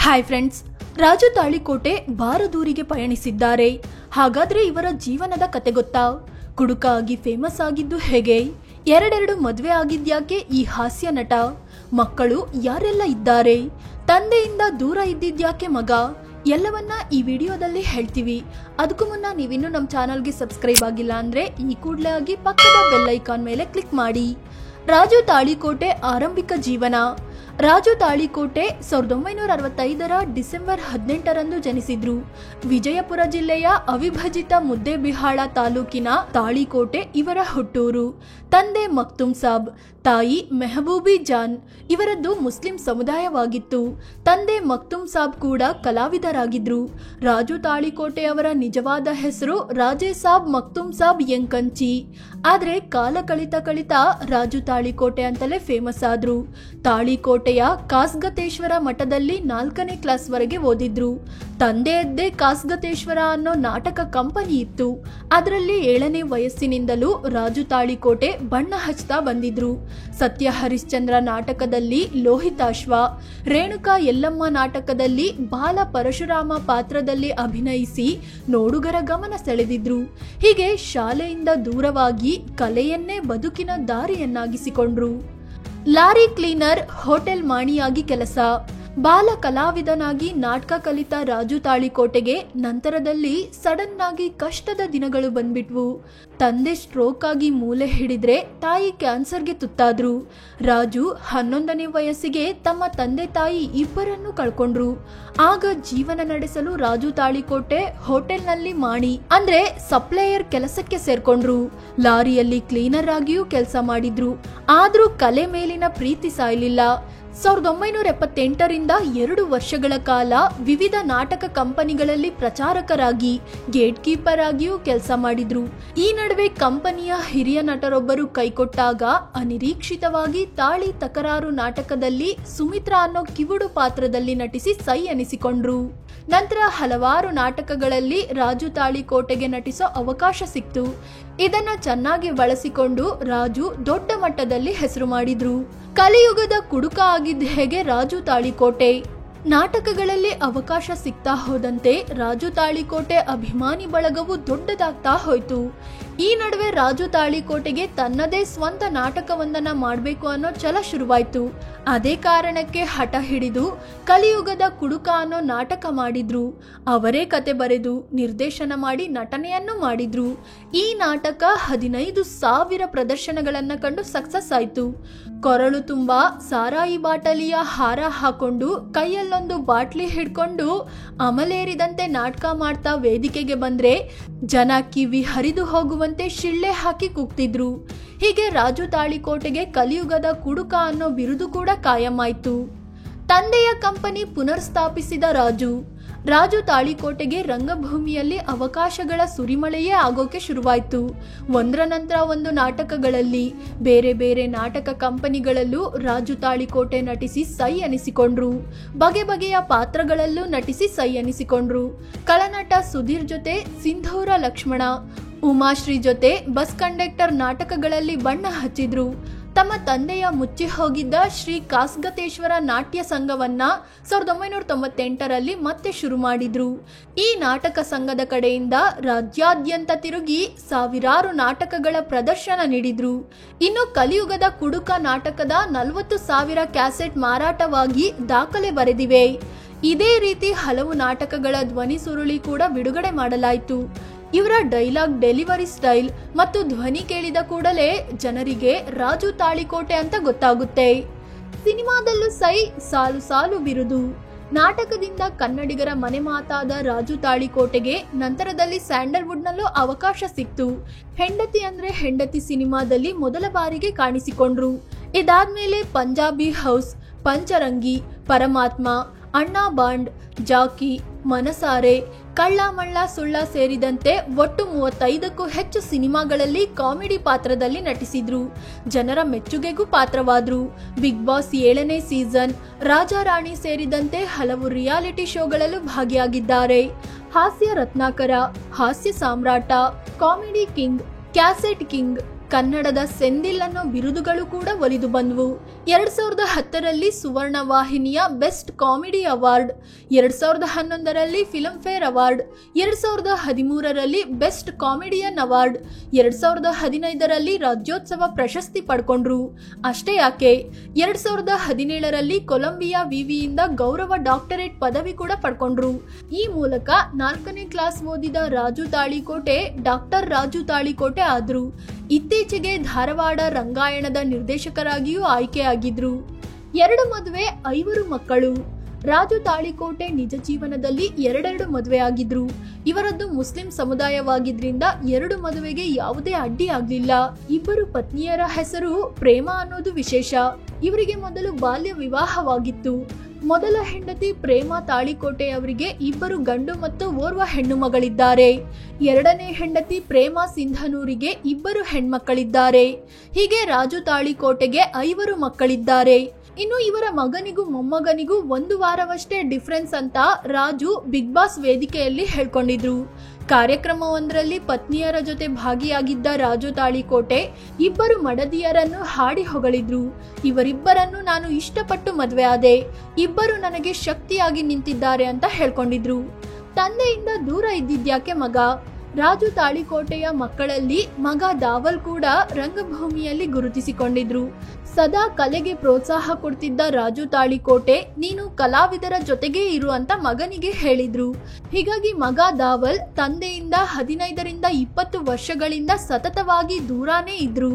Hi friends, Raju Talikote ಬಾರದೂರಿಗೆ ಪಯಣಿಸಿದ್ದಾರೆ. ಹಾಗಾದ್ರೆ ಇವರ ಜೀವನದ ಕತೆ ಗೊತ್ತಾ? ಕುಡುಕ ಆಗಿ ಫೇಮಸ್ ಆಗಿದ್ದು ಹೇಗೆ? ಎರಡೆರಡು ಮದುವೆ ಆಗಿದ್ಯಾಕೆ ಈ ಹಾಸ್ಯ ನಟ? ಮಕ್ಕಳು ಯಾರೆಲ್ಲ ಇದ್ದಾರೆ? ತಂದೆಯಿಂದ ದೂರ ಇದ್ದಿದ್ಯಾಕೆ ಮಗ? ಎಲ್ಲವನ್ನ ಈ ವಿಡಿಯೋದಲ್ಲಿ ಹೇಳ್ತೀವಿ. ಅದಕ್ಕೂ ಮುನ್ನ ನೀವಿನ್ನೂ ನಮ್ಮ ಚಾನಲ್ಗೆ ಸಬ್ಸ್ಕ್ರೈಬ್ ಆಗಿಲ್ಲ ಅಂದ್ರೆ ಈ ಕೂಡಲೇ ಆಗಿ ಪಕ್ಕದ ಬೆಲ್ ಐಕಾನ್ ಮೇಲೆ ಕ್ಲಿಕ್ ಮಾಡಿ. ರಾಜು ತಾಳಿಕೋಟೆ ಆರಂಭಿಕ ಜೀವನ. ರಾಜು ತಾಳಿಕೋಟೆ 1965 ಡಿಸೆಂಬರ್ 18ರಂದು ಜನಿಸಿದ್ರು. ವಿಜಯಪುರ ಜಿಲ್ಲೆಯ ಅವಿಭಜಿತ ಮುದ್ದೇಬಿಹಾಳ ತಾಲೂಕಿನ ತಾಳಿಕೋಟೆ ಇವರ ಹುಟ್ಟೂರು. ತಂದೆ ಮಕ್ತುಮ್ ಸಾಬ್, ತಾಯಿ ಮೆಹಬೂಬಿ ಜಾನ್. ಇವರದ್ದು ಮುಸ್ಲಿಂ ಸಮುದಾಯವಾಗಿತ್ತು. ತಂದೆ ಮಕ್ತುಮ್ ಸಾಬ್ ಕೂಡ ಕಲಾವಿದರಾಗಿದ್ರು. ರಾಜು ತಾಳಿಕೋಟೆ ಅವರ ನಿಜವಾದ ಹೆಸರು ರಾಜೇ ಸಾಬ್ ಮಕ್ತುಮ್ ಸಾಬ್ ಯಂಕಂಚಿ. ಆದ್ರೆ ಕಾಲ ಕಳಿತ ರಾಜು ತಾಳಿಕೋಟೆ ಅಂತಲೇ ಫೇಮಸ್ ಆದ್ರು. ತಾಳಿಕೋಟೆಯ ಕಾಸ್ಗತೇಶ್ವರ ಮಠದಲ್ಲಿ 4ನೇ ಕ್ಲಾಸ್ ವರೆಗೆ ಓದಿದ್ರು. ತಂದೆಯದ್ದೇ ಕಾಸ್ಗತೇಶ್ವರ ಅನ್ನೋ ನಾಟಕ ಕಂಪನಿ ಇತ್ತು. ಅದರಲ್ಲಿ 7ನೇ ವಯಸ್ಸಿನಿಂದಲೂ ರಾಜು ತಾಳಿಕೋಟೆ ಬಣ್ಣ ಹಚ್ತಾ ಬಂದಿದ್ರು. ಸತ್ಯ ಹರಿಶ್ಚಂದ್ರ ನಾಟಕದಲ್ಲಿ ಲೋಹಿತಾಶ್ವ, ರೇಣುಕಾ ಯಲ್ಲಮ್ಮ ನಾಟಕದಲ್ಲಿ ಬಾಲ ಪರಶುರಾಮ ಪಾತ್ರದಲ್ಲಿ ಅಭಿನಯಿಸಿ ನೋಡುಗರ ಗಮನ ಸೆಳೆದಿದ್ರು. ಹೀಗೆ ಶಾಲೆಯಿಂದ ದೂರವಾಗಿ ಕಲೆಯನ್ನೇ ಬದುಕಿನ ದಾರಿಯನ್ನಾಗಿಸಿಕೊಂಡ್ರು. ಲಾರಿ ಕ್ಲೀನರ್, ಹೋಟೆಲ್ ಮಾಣಿಯಾಗಿ ಕೆಲಸ. ಬಾಲ ಕಲಾವಿದನಾಗಿ ನಾಟಕ ಕಲಿತ ರಾಜು ತಾಳಿಕೋಟೆಗೆ ನಂತರದಲ್ಲಿ ಸಡನ್ ಆಗಿ ಕಷ್ಟದ ದಿನಗಳು ಬಂದ್ಬಿಟ್ವು. ತಂದೆ ಸ್ಟ್ರೋಕ್ ಆಗಿ ಮೂಲೆ ಹಿಡಿದ್ರೆ ತಾಯಿ ಕ್ಯಾನ್ಸರ್ಗೆ ತುತ್ತಾದ್ರು. ರಾಜು 11ನೇ ವಯಸ್ಸಿಗೆ ತಮ್ಮ ತಂದೆ ತಾಯಿ ಇಬ್ಬರನ್ನು ಕಳ್ಕೊಂಡ್ರು. ಆಗ ಜೀವನ ನಡೆಸಲು ರಾಜು ತಾಳಿಕೋಟೆ ಹೋಟೆಲ್ನಲ್ಲಿ ಮಾಣಿ ಅಂದ್ರೆ ಸಪ್ಲೈಯರ್ ಕೆಲಸಕ್ಕೆ ಸೇರ್ಕೊಂಡ್ರು. ಲಾರಿಯಲ್ಲಿ ಕ್ಲೀನರ್ ಆಗಿಯೂ ಕೆಲಸ ಮಾಡಿದ್ರು. ಆದ್ರೂ ಕಲೆ ಮೇಲಿನ ಪ್ರೀತಿ ಸಾಯ್ಲಿಲ್ಲ. 1978ರಿಂದ 2 ವರ್ಷಗಳ ಕಾಲ ವಿವಿಧ ನಾಟಕ ಕಂಪನಿಗಳಲ್ಲಿ ಪ್ರಚಾರಕರಾಗಿ, ಗೇಟ್ ಕೀಪರ್ ಆಗಿಯೂ ಕೆಲಸ ಮಾಡಿದ್ರು. ಈ ನಡುವೆ ಕಂಪನಿಯ ಹಿರಿಯ ನಟರೊಬ್ಬರು ಕೈಕೊಟ್ಟಾಗ ಅನಿರೀಕ್ಷಿತವಾಗಿ ತಾಳಿ ತಕರಾರು ನಾಟಕದಲ್ಲಿ ಸುಮಿತ್ರಾ ಅನ್ನೋ ಕಿವುಡು ಪಾತ್ರದಲ್ಲಿ ನಟಿಸಿ ಸೈ ಎನಿಸಿಕೊಂಡ್ರು. ನಂತರ ಹಲವಾರು ನಾಟಕಗಳಲ್ಲಿ ರಾಜು ತಾಳಿಕೋಟೆಗೆ ನಟಿಸೋ ಅವಕಾಶ ಸಿಕ್ತು. ಇದನ್ನ ಚೆನ್ನಾಗಿ ಬಳಸಿಕೊಂಡು ರಾಜು ದೊಡ್ಡ ಮಟ್ಟದಲ್ಲಿ ಹೆಸರು ಮಾಡಿದ್ರು. ಕಲಿಯುಗದ ಕುಡುಕ ಆಗಿದ್ದ ಹೇಗೆ ರಾಜು ತಾಳಿಕೋಟೆ. ನಾಟಕಗಳಲ್ಲಿ ಅವಕಾಶ ಸಿಗ್ತಾ ಹೋದಂತೆ ರಾಜು ತಾಳಿಕೋಟೆ ಅಭಿಮಾನಿ ಬಳಗವು ದೊಡ್ಡದಾಗ್ತಾ ಹೋಯ್ತು. ಈ ನಡುವೆ ರಾಜು ತಾಳಿಕೋಟೆಗೆ ತನ್ನದೇ ಸ್ವಂತ ನಾಟಕವೊಂದನ್ನ ಮಾಡಬೇಕು ಅನ್ನೋ ಛಲ ಶುರುವಾಯ್ತು. ಅದೇ ಕಾರಣಕ್ಕೆ ಹಠ ಹಿಡಿದು ಕಲಿಯುಗದ ಕುಡುಕ ಅನ್ನೋ ನಾಟಕ ಮಾಡಿದ್ರು. ಅವರೇ ಕತೆ ಬರೆದು ನಿರ್ದೇಶನ ಮಾಡಿ ನಟನೆಯನ್ನು ಮಾಡಿದ್ರು. ಈ ನಾಟಕ 15,000 ಪ್ರದರ್ಶನಗಳನ್ನ ಕಂಡು ಸಕ್ಸಸ್ ಆಯ್ತು. ಕೊರಳು ತುಂಬಾ ಸಾರಾಯಿ ಬಾಟಲಿಯ ಹಾರ ಹಾಕೊಂಡು ಕೈಯಲ್ಲೊಂದು ಬಾಟ್ಲಿ ಹಿಡ್ಕೊಂಡು ಅಮಲೇರಿದಂತೆ ನಾಟಕ ಮಾಡ್ತಾ ವೇದಿಕೆಗೆ ಬಂದ್ರೆ ಜನ ಕಿವಿ ಹರಿದು ಹೋಗುವಂತೆ ಶಿಳ್ಳೆ ಹಾಕಿ ಕೂಗ್ತಿದ್ರು. ಹೀಗೆ ರಾಜು ತಾಳಿಕೋಟೆಗೆ ಕಲಿಯುಗದ ಕುಡುಕ ಅನ್ನೋ ಬಿರುದು ಕೂಡ ಕಾಯಂ ಆಯ್ತು. ತಂದೆಯ ಕಂಪನಿ ಪುನರ್ ಸ್ಥಾಪಿಸಿದ ರಾಜು ತಾಳಿಕೋಟೆಗೆ ರಂಗಭೂಮಿಯಲ್ಲಿ ಅವಕಾಶಗಳ ಸುರಿಮಳೆಯೇ ಆಗೋಕೆ ಶುರುವಾಯ್ತು. ಒಂದರ ನಂತರ ಒಂದು ನಾಟಕಗಳಲ್ಲಿ, ಬೇರೆ ಬೇರೆ ನಾಟಕ ಕಂಪನಿಗಳಲ್ಲೂ ರಾಜು ತಾಳಿಕೋಟೆ ನಟಿಸಿ ಸೈ ಎನಿಸಿಕೊಂಡ್ರು. ಬಗೆ ಬಗೆಯ ಪಾತ್ರಗಳಲ್ಲೂ ನಟಿಸಿ ಸೈ ಎನಿಸಿಕೊಂಡ್ರು. ಕಳನಟ ಸುಧೀರ್ ಜೊತೆ ಸಿಂಧೂರ ಲಕ್ಷ್ಮಣ, ಉಮಾಶ್ರೀ ಜೊತೆ ಬಸ್ ಕಂಡಕ್ಟರ್ ನಾಟಕಗಳಲ್ಲಿ ಬಣ್ಣ ಹಚ್ಚಿದ್ರು. ತಮ್ಮ ತಂದೆಯ ಮುಚ್ಚಿ ಹೋಗಿದ್ದ ಶ್ರೀ ಕಾಸ್ಗತೇಶ್ವರ ನಾಟ್ಯ ಸಂಘವನ್ನ 1998ರಲ್ಲಿ ಮತ್ತೆ ಶುರು ಮಾಡಿದ್ರು. ಈ ನಾಟಕ ಸಂಘದ ಕಡೆಯಿಂದ ರಾಜ್ಯಾದ್ಯಂತ ತಿರುಗಿ ಸಾವಿರಾರು ನಾಟಕಗಳ ಪ್ರದರ್ಶನ ನೀಡಿದ್ರು. ಇನ್ನು ಕಲಿಯುಗದ ಕುಡುಕ ನಾಟಕದ 40,000 ಕ್ಯಾಸೆಟ್ ಮಾರಾಟವಾಗಿ ದಾಖಲೆ ಬರೆದಿವೆ. ಇದೇ ರೀತಿ ಹಲವು ನಾಟಕಗಳ ಧ್ವನಿ ಸುರುಳಿ ಕೂಡ ಬಿಡುಗಡೆ ಮಾಡಲಾಯಿತು. ಇವರ ಡೈಲಾಗ್ ಡೆಲಿವರಿ ಸ್ಟೈಲ್ ಮತ್ತು ಧ್ವನಿ ಕೇಳಿದ ಕೂಡಲೇ ಜನರಿಗೆ ರಾಜು ತಾಳಿಕೋಟೆ ಅಂತ ಗೊತ್ತಾಗುತ್ತೆ. ಸಿನಿಮಾದಲ್ಲೂ ಸೈ, ಸಾಲು ಸಾಲು ಬಿರುದು. ನಾಟಕದಿಂದ ಕನ್ನಡಿಗರ ಮನೆ ಮಾತಾದ ರಾಜು ತಾಳಿಕೋಟೆಗೆ ನಂತರದಲ್ಲಿ ಸ್ಯಾಂಡಲ್ವುಡ್ನಲ್ಲೂ ಅವಕಾಶ ಸಿಕ್ತು. ಹೆಂಡತಿ ಅಂದ್ರೆ ಹೆಂಡತಿ ಸಿನಿಮಾದಲ್ಲಿ ಮೊದಲ ಬಾರಿಗೆ ಕಾಣಿಸಿಕೊಂಡ್ರು. ಇದಾದ್ಮೇಲೆ ಪಂಜಾಬಿ ಹೌಸ್, ಪಂಚರಂಗಿ, ಪರಮಾತ್ಮ, ಅಣ್ಣಾ ಬಾಂಡ್, ಜಾಕಿ, ಮನಸಾರೆ, ಕಳ್ಳ ಮಳ್ಳ ಸುಳ್ಳ ಸೇರಿದಂತೆ ಒಟ್ಟು 35ಕ್ಕೂ ಹೆಚ್ಚು ಸಿನಿಮಾಗಳಲ್ಲಿ ಕಾಮಿಡಿ ಪಾತ್ರದಲ್ಲಿ ನಟಿಸಿದ್ರು. ಜನರ ಮೆಚ್ಚುಗೆಗೂ ಪಾತ್ರವಾದ್ರು. ಬಿಗ್ ಬಾಸ್ 7ನೇ ಸೀಸನ್, ರಾಜಾ ರಾಣಿ ಸೇರಿದಂತೆ ಹಲವು ರಿಯಾಲಿಟಿ ಶೋಗಳಲ್ಲೂ ಭಾಗಿಯಾಗಿದ್ದಾರೆ. ಹಾಸ್ಯ ರತ್ನಾಕರ, ಹಾಸ್ಯ ಸಾಮ್ರಾಟ, ಕಾಮಿಡಿ ಕಿಂಗ್, ಕ್ಯಾಸೆಟ್ ಕಿಂಗ್, ಕನ್ನಡದ ಸೆಂದಿಲ್ ಅನ್ನೋ ಬಿರುದುಗಳು ಕೂಡ ಒಲಿದು ಬಂದವು. 2010ರಲ್ಲಿ ಸುವರ್ಣ ವಾಹಿನಿಯ ಬೆಸ್ಟ್ ಕಾಮಿಡಿ ಅವಾರ್ಡ್, 2011ರಲ್ಲಿ ಫಿಲ್ಮ್ ಫೇರ್ ಅವಾರ್ಡ್, 2013ರಲ್ಲಿ ಬೆಸ್ಟ್ ಕಾಮಿಡಿಯನ್ ಅವಾರ್ಡ್, 2015ರಲ್ಲಿ ರಾಜ್ಯೋತ್ಸವ ಪ್ರಶಸ್ತಿ ಪಡ್ಕೊಂಡ್ರು. ಅಷ್ಟೇ ಯಾಕೆ 2017ರಲ್ಲಿ ಕೊಲಂಬಿಯಾ ವಿವಿಯಿಂದ ಗೌರವ ಡಾಕ್ಟರೇಟ್ ಪದವಿ ಕೂಡ ಪಡ್ಕೊಂಡ್ರು. ಈ ಮೂಲಕ 4ನೇ ಕ್ಲಾಸ್ ಓದಿದ ರಾಜು ತಾಳಿಕೋಟೆ ಡಾಕ್ಟರ್ ರಾಜು ತಾಳಿಕೋಟೆ ಆದ್ರು. ಇತ್ತೀಚೆಗೆ ಧಾರವಾಡ ರಂಗಾಯಣದ ನಿರ್ದೇಶಕರಾಗಿಯೂ ಆಯ್ಕೆಯಾಗಿದ್ರು. 2 ಮದುವೆ 5 ಮಕ್ಕಳು. ರಾಜು ತಾಳಿಕೋಟೆ ನಿಜ ಜೀವನದಲ್ಲಿ 2 ಮದುವೆ ಆಗಿದ್ರು. ಇವರದ್ದು ಮುಸ್ಲಿಂ ಸಮುದಾಯವಾಗಿದ್ರಿಂದ 2 ಮದುವೆಗೆ ಯಾವುದೇ ಅಡ್ಡಿ ಆಗ್ಲಿಲ್ಲ. ಇಬ್ಬರು ಪತ್ನಿಯರ ಹೆಸರು ಪ್ರೇಮ ಅನ್ನೋದು ವಿಶೇಷ. ಇವರಿಗೆ ಮೊದಲು ಬಾಲ್ಯ ವಿವಾಹವಾಗಿತ್ತು. ಮೊದಲ ಹೆಂಡತಿ ಪ್ರೇಮ ತಾಳಿಕೋಟೆ ಅವರಿಗೆ 2 ಗಂಡು ಮತ್ತು ಓರ್ವ ಹೆಣ್ಣು ಮಗಳಿದ್ದಾರೆ. 2ನೇ ಹೆಂಡತಿ ಪ್ರೇಮ ಸಿಂಧನೂರಿಗೆ 2 ಹೆಣ್ಮಕ್ಕಳಿದ್ದಾರೆ. ಹೀಗೆ ರಾಜು ತಾಳಿಕೋಟೆಗೆ 5 ಮಕ್ಕಳಿದ್ದಾರೆ. ಇನ್ನು ಇವರ ಮಗನಿಗೂ ಮೊಮ್ಮಗನಿಗೂ 1 ವಾರವಷ್ಟೇ ಡಿಫ್ರೆನ್ಸ್ ಅಂತ ರಾಜು ಬಿಗ್ ಬಾಸ್ ವೇದಿಕೆಯಲ್ಲಿ ಹೇಳ್ಕೊಂಡಿದ್ರು. ಕಾರ್ಯಕ್ರಮವೊಂದರಲ್ಲಿ ಪತ್ನಿಯರ ಜೊತೆ ಭಾಗಿಯಾಗಿದ್ದ ರಾಜು ತಾಳಿಕೋಟೆ 2 ಮಡದಿಯರನ್ನು ಹಾಡಿ ಹೊಗಳಿದ್ರು. ಇವರಿಬ್ಬರನ್ನು ನಾನು ಇಷ್ಟಪಟ್ಟು ಮದುವೆ ಆದೆ, 2 ನನಗೆ ಶಕ್ತಿಯಾಗಿ ನಿಂತಿದ್ದಾರೆ ಅಂತ ಹೇಳ್ಕೊಂಡಿದ್ರು. ತಂದೆಯಿಂದ ದೂರ ಇದ್ದಿದ್ಯಾಕೆ ಮಗ? ರಾಜು ತಾಳಿಕೋಟೆಯ ಮಕ್ಕಳಲ್ಲಿ ಮಗ ದಾವಲ್ ಕೂಡ ರಂಗಭೂಮಿಯಲ್ಲಿ ಗುರುತಿಸಿಕೊಂಡಿದ್ರು. ಸದಾ ಕಲೆಗೆ ಪ್ರೋತ್ಸಾಹ ಕೊಡ್ತಿದ್ದ ರಾಜು ತಾಳಿಕೋಟೆ ನೀನು ಕಲಾವಿದರ ಜೊತೆಗೇ ಇರು ಅಂತ ಮಗನಿಗೆ ಹೇಳಿದ್ರು. ಹೀಗಾಗಿ ಮಗ ದಾವಲ್ ತಂದೆಯಿಂದ 15ರಿಂದ 20 ವರ್ಷಗಳಿಂದ ಸತತವಾಗಿ ದೂರಾನೇ ಇದ್ರು.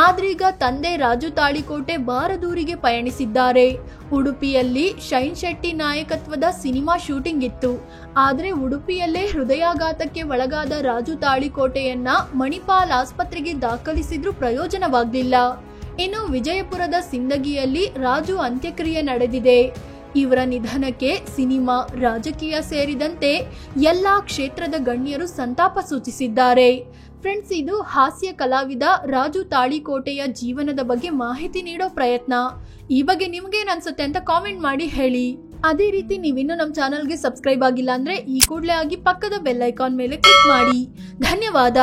ಆದ್ರೀಗ ತಂದೆ ರಾಜು ತಾಳಿಕೋಟೆ ಬಾರದೂರಿಗೆ ಪಯಣಿಸಿದ್ದಾರೆ. ಉಡುಪಿಯಲ್ಲಿ ಶೈನ್ ಶೆಟ್ಟಿ ನಾಯಕತ್ವದ ಸಿನಿಮಾ ಶೂಟಿಂಗ್ ಇತ್ತು. ಆದ್ರೆ ಉಡುಪಿಯಲ್ಲೇ ಹೃದಯಾಘಾತಕ್ಕೆ ಒಳಗಾದ ರಾಜು ತಾಳಿಕೋಟೆಯನ್ನ ಮಣಿಪಾಲ್ ಆಸ್ಪತ್ರೆಗೆ ದಾಖಲಿಸಿದ್ರೂ ಪ್ರಯೋಜನವಾಗಲಿಲ್ಲ. ಇನ್ನು ವಿಜಯಪುರದ ಸಿಂದಗಿಯಲ್ಲಿ ರಾಜು ಅಂತ್ಯಕ್ರಿಯೆ ನಡೆದಿದೆ. ಇವರ ನಿಧನಕ್ಕೆ ಸಿನಿಮಾ, ರಾಜಕೀಯ ಸೇರಿದಂತೆ ಎಲ್ಲಾ ಕ್ಷೇತ್ರದ ಗಣ್ಯರು ಸಂತಾಪ ಸೂಚಿಸಿದ್ದಾರೆ. ಫ್ರೆಂಡ್ಸ್, ಇದು ಹಾಸ್ಯ ಕಲಾವಿದ ರಾಜು ತಾಳಿಕೋಟೆಯ ಜೀವನದ ಬಗ್ಗೆ ಮಾಹಿತಿ ನೀಡೋ ಪ್ರಯತ್ನ. ಈ ಬಗ್ಗೆ ನಿಮ್ಗೇನ್ ಅನ್ಸುತ್ತೆ ಅಂತ ಕಾಮೆಂಟ್ ಮಾಡಿ ಹೇಳಿ. ಅದೇ ರೀತಿ ನೀವಿನ್ನೂ ನಮ್ಮ ಚಾನಲ್ಗೆ ಸಬ್ಸ್ಕ್ರೈಬ್ ಆಗಿಲ್ಲ ಅಂದ್ರೆ ಈ ಕೂಡಲೇ ಆಗಿ ಪಕ್ಕದ ಬೆಲ್ ಐಕಾನ್ ಮೇಲೆ ಕ್ಲಿಕ್ ಮಾಡಿ. ಧನ್ಯವಾದ.